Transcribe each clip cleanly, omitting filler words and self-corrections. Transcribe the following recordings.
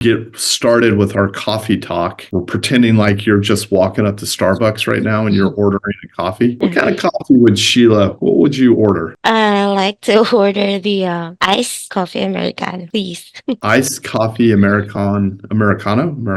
get started with our coffee talk. We're pretending like you're just walking up to Starbucks right now and you're ordering a coffee. What kind of coffee would Sheila, what would you order? I like to order the iced coffee Americano, please. Iced coffee Americano?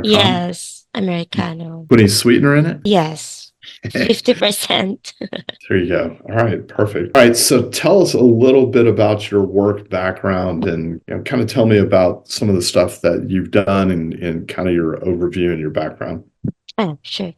Yes, Americano. Put any sweetener in it? Yes, 50%. There you go. All right, perfect. All right, so tell us a little bit about your work background and kind of tell me about some of the stuff that you've done and kind of your overview and your background. Oh, sure.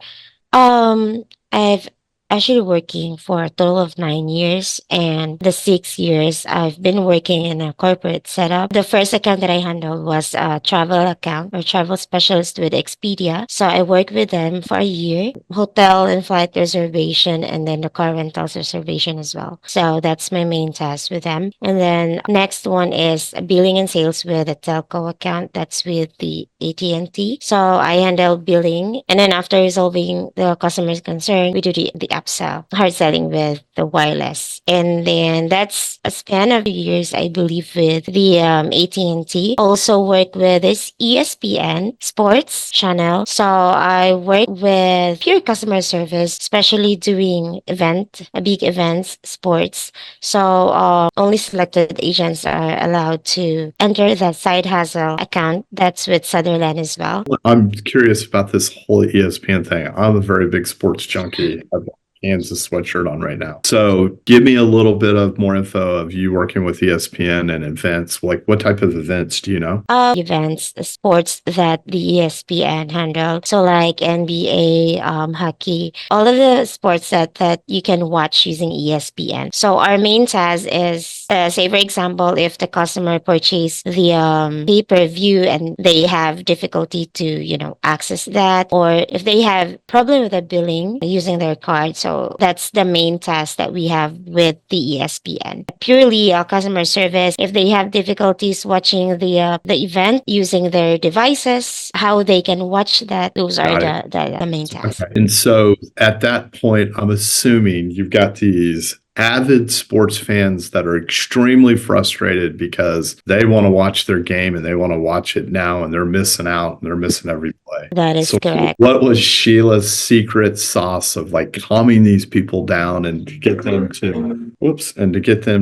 I've actually working for a total of 9 years, and the 6 years I've been working in a corporate setup. The first account that I handled was a travel account or travel specialist with Expedia. So I worked with them for a year, hotel and flight reservation, and then the car rentals reservation as well. So that's my main task with them. And then next one is billing and sales with a telco account. That's with the AT&T. So I handle billing, and then after resolving the customer's concern, we do the upsell, hard selling with the wireless. And then that's a span of years, I believe, with the AT&T. Also work with this ESPN sports channel. So I work with pure customer service, especially doing big events, sports. So only selected agents are allowed to enter that side hustle account. That's with Sutherland as well. I'm curious about this whole ESPN thing. I'm a very big sports junkie. I've got a Kansas sweatshirt on right now. So give me a little bit of more info of you working with ESPN and events. Like what type of events do you know? Events, sports that the ESPN handle. So like NBA, hockey, all of the sports that you can watch using ESPN. So our main task is, say for example, if the customer purchase the pay-per-view and they have difficulty to, access that, or if they have problem with the billing using their card. So that's the main task that we have with the ESPN. Purely customer service. If they have difficulties watching the event using their devices, how they can watch that, those are Got it. the main tasks. Okay. And so at that point, I'm assuming you've got these avid sports fans that are extremely frustrated because they want to watch their game and they want to watch it now and they're missing out and they're missing every play. That is So correct. what was Sheila's secret sauce of like calming these people down and to get them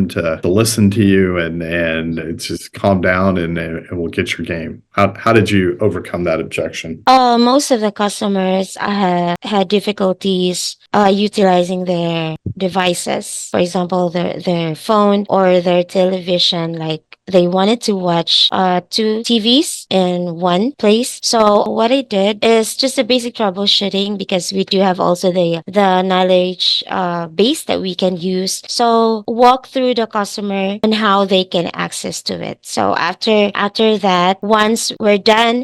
to listen to you and it's just calm down and we'll get your game. How did you overcome that objection? Most of the customers had difficulties utilizing their devices, for example, their phone or their television. Like they wanted to watch two TVs in one place. So what I did is just a basic troubleshooting, because we do have also the knowledge base that we can use. So walk through the customer and how they can access to it. So after that, once we're done,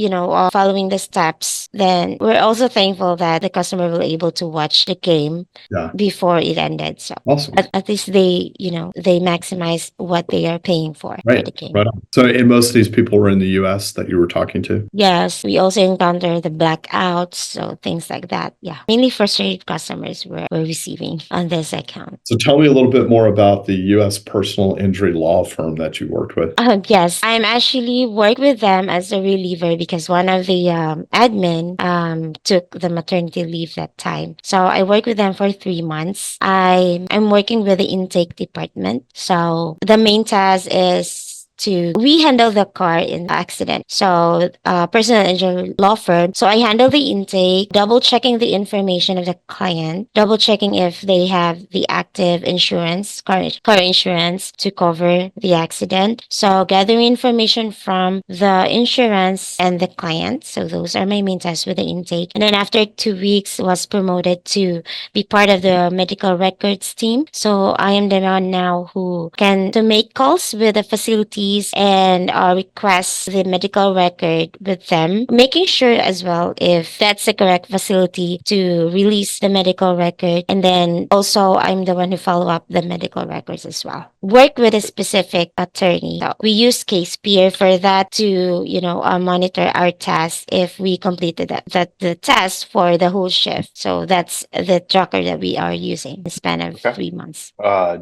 following the steps, then we're also thankful that the customer will able to watch the game Yeah. before it ended. So Awesome. at least they maximize what they are paying for the game. Right on. So, and most of these people were in the US that you were talking to? Yes, we also encounter the blackouts, so things like that. Yeah, mainly frustrated customers were receiving on this account. So tell me a little bit more about the US personal injury law firm that you worked with. Yes, I'm actually worked with them as a reliever because one of the admin took the maternity leave that time. So I worked with them for 3 months. I'm working with the intake department. So the main task is we handle the car in accident. So personal injury law firm. So I handle the intake, double checking the information of the client, double checking if they have the active insurance, car insurance to cover the accident. So gathering information from the insurance and the client. So those are my main tasks with the intake. And then after 2 weeks was promoted to be part of the medical records team. So I am the one now who can to make calls with the facility and request the medical record with them, making sure as well if that's the correct facility to release the medical record. And then also I'm the one who follow up the medical records as well. Work with a specific attorney. So we use Case Peer for that to, monitor our tasks if we completed the task for the whole shift. So that's the tracker that we are using in the span of 3 months.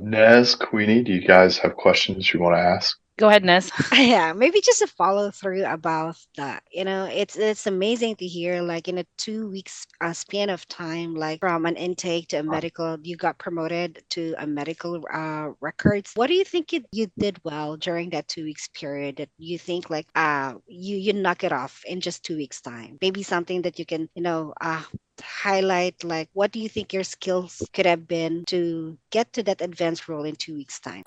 Nez, Queenie, do you guys have questions you want to ask? Go ahead, Ness. Yeah, maybe just a follow through about that. It's amazing to hear, like, in a 2 weeks span of time, like from an intake to a medical, you got promoted to a medical records. What do you think you did well during that 2 weeks period that you think, like, you knock it off in just 2 weeks time? Maybe something that you can, highlight, like, what do you think your skills could have been to get to that advanced role in 2 weeks time?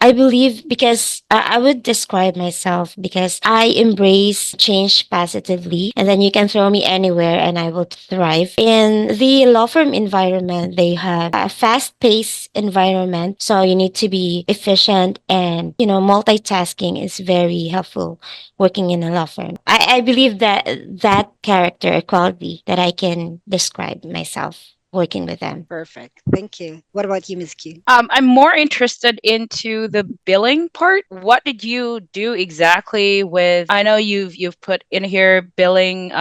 I believe because I would describe myself because I embrace change positively, and then you can throw me anywhere and I will thrive. In the law firm environment, they have a fast paced environment. So you need to be efficient, and, multitasking is very helpful working in a law firm. I believe that that character quality that I can describe myself working with them. Perfect. Thank you. What about you, Miss Q? I'm more interested into the billing part. What did you do exactly with? I know you've put in here billing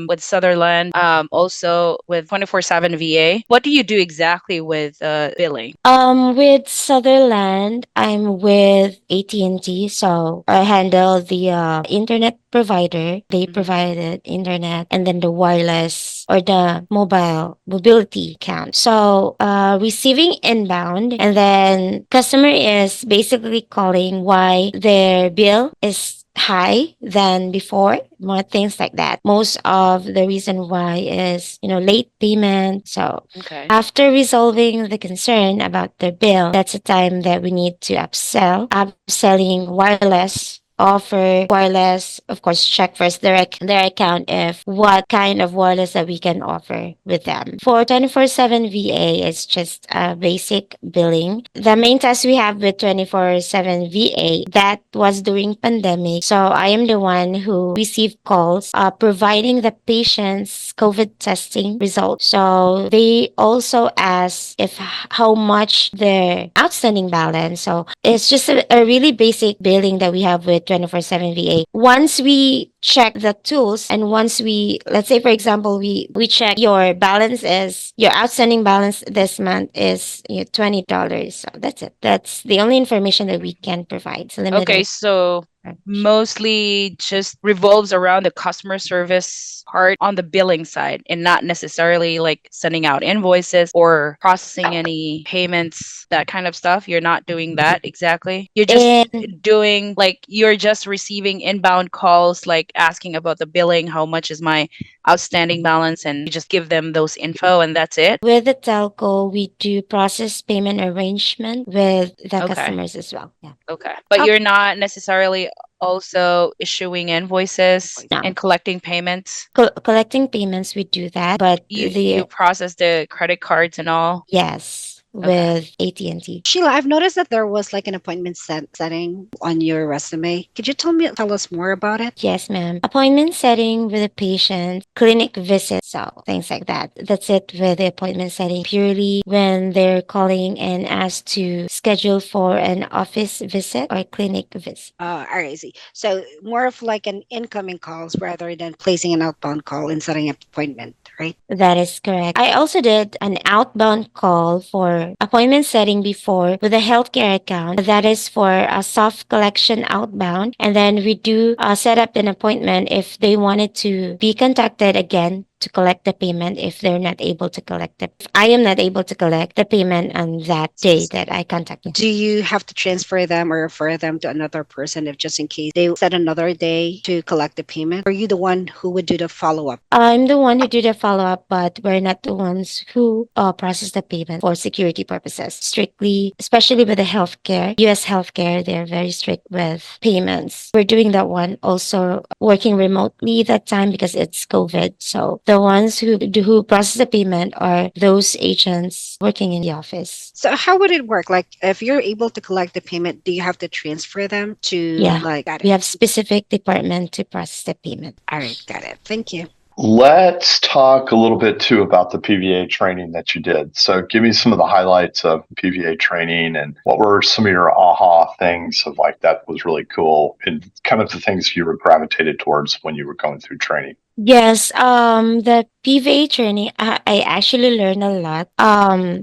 with Sutherland, also with 24/7 VA. What do you do exactly with billing? With Sutherland, I'm with AT&T, so I handle the internet provider. They Mhm. provided internet and then the wireless or the mobile mobility account. So, receiving inbound, and then customer is basically calling why their bill is high than before, more things like that. Most of the reason why is, late payment. So Okay. after resolving the concern about their bill, that's the time that we need to upselling wireless offer wireless. Of course, check first their account if what kind of wireless that we can offer with them. For 24/7 VA, it's just a basic billing. The main task we have with 24/7 VA, that was during pandemic. So I am the one who received calls providing the patient's COVID testing results. So they also ask if how much their outstanding balance. So it's just a really basic billing that we have with 24/7 VA. Once we check the tools, and once we, let's say for example, we check your outstanding balance this month is, $20. So that's it. That's the only information that we can provide. It's Okay, limited. so mostly just revolves around the customer service part on the billing side and not necessarily like sending out invoices or processing any payments, that kind of stuff. You're not doing that exactly. You're just And doing like you're just receiving inbound calls like asking about the billing, how much is my outstanding balance, and you just give them those info and that's it. with the telco, we do process payment arrangement with the Okay. customers as well. Yeah. Okay. But Oh, you're not necessarily also issuing invoices No. and collecting payments. Collecting payments, we do that, but You the process the credit cards and all. yes, Okay. with AT&T. Sheila, I've noticed that there was like an appointment setting on your resume. Could you tell us more about it? Yes, ma'am. Appointment setting with a patient, clinic visit, so things like that. That's it with the appointment setting. Purely when they're calling and asked to schedule for an office visit or clinic visit. All right, I see. So more of like an incoming calls rather than placing an outbound call and setting up appointment, right? That is correct. I also did an outbound call for appointment setting before with a healthcare account. That is for a soft collection outbound. And then we do set up an appointment if they wanted to be contacted again to collect the payment if they're not able to collect it. If I am not able to collect the payment on that day that I contacted. Do you have to transfer them or refer them to another person if just in case they set another day to collect the payment? Are you the one who would do the follow up? I'm the one who did the follow up, but we're not the ones who process the payment for security purposes. Strictly, especially with the healthcare, US healthcare, they're very strict with payments. We're doing that one also working remotely that time because it's COVID. So the ones who process the payment are those agents working in the office. So how would it work? Like, if you're able to collect the payment, do you have to transfer them to, Yeah, like, got we it? have specific department to process the payment. All right, got it. Thank you. Let's talk a little bit too about the PVA training that you did. So, give me some of the highlights of PVA training and what were some of your aha things of like that was really cool and kind of the things you were gravitated towards when you were going through training. Yes, the PVA training, I actually learned a lot.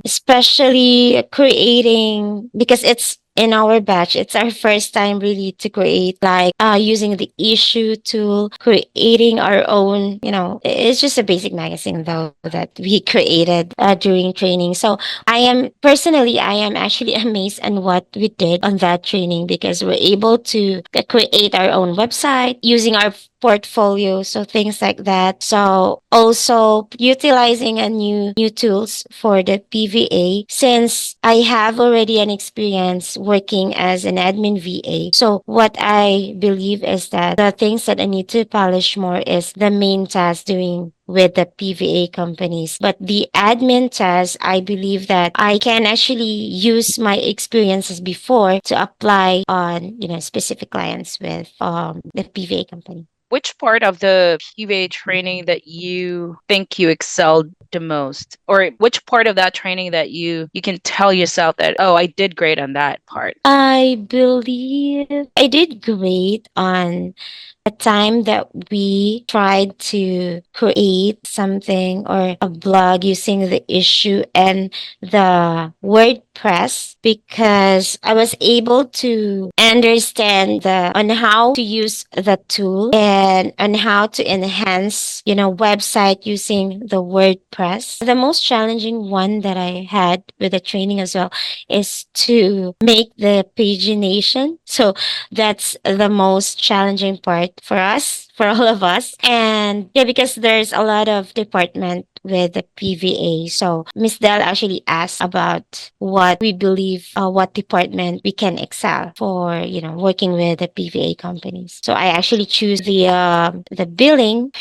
Especially creating because it's in our batch, it's our first time really to create like using the issue tool, creating our own, it's just a basic magazine though that we created during training. So I am actually amazed on what we did on that training because we're able to create our own website using our portfolio, so things like that. So also utilizing a new tools for the PVA, since I have already an experience working as an admin VA. So what I believe is that the things that I need to polish more is the main task doing with the PVA companies. But the admin task, I believe that I can actually use my experiences before to apply on, specific clients with the PVA company. Which part of the PVA training that you think you excelled the most, or which part of that training that you can tell yourself that, oh, I did great on that part? I believe I did great on a time that we tried to create something or a blog using the issue and the WordPress, because I was able to understand on how to use the tool and on how to enhance, website using the WordPress. The most challenging one that I had with the training as well is to make the pagination. So that's the most challenging part for us, for all of us. And yeah, because there's a lot of department with the PVA. So Miss Dell actually asked about what we believe, what department we can excel for, working with the PVA companies. So I actually choose the billing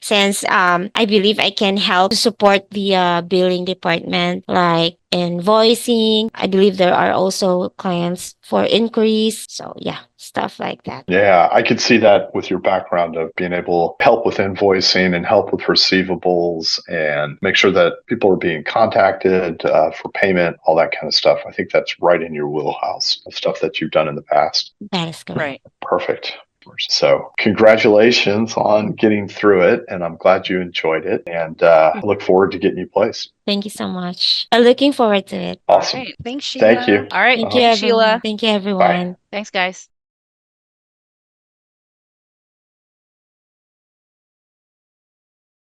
since I believe I can help to support the billing department, like invoicing. I believe there are also clients for inquiries. So yeah, stuff like that. Yeah, I could see that with your background of being able to help with invoicing and help with receivables and make sure that people are being contacted for payment, all that kind of stuff. I think that's right in your wheelhouse of stuff that you've done in the past. That is correct. Right. Perfect. So congratulations on getting through it, and I'm glad you enjoyed it, and look forward to getting you placed. Thank you so much. I'm looking forward to it. Awesome. Right. Thanks, Sheila. Thank you. All right. Thank you, Thanks, everyone. Sheila. Thank you, everyone. Thanks, guys.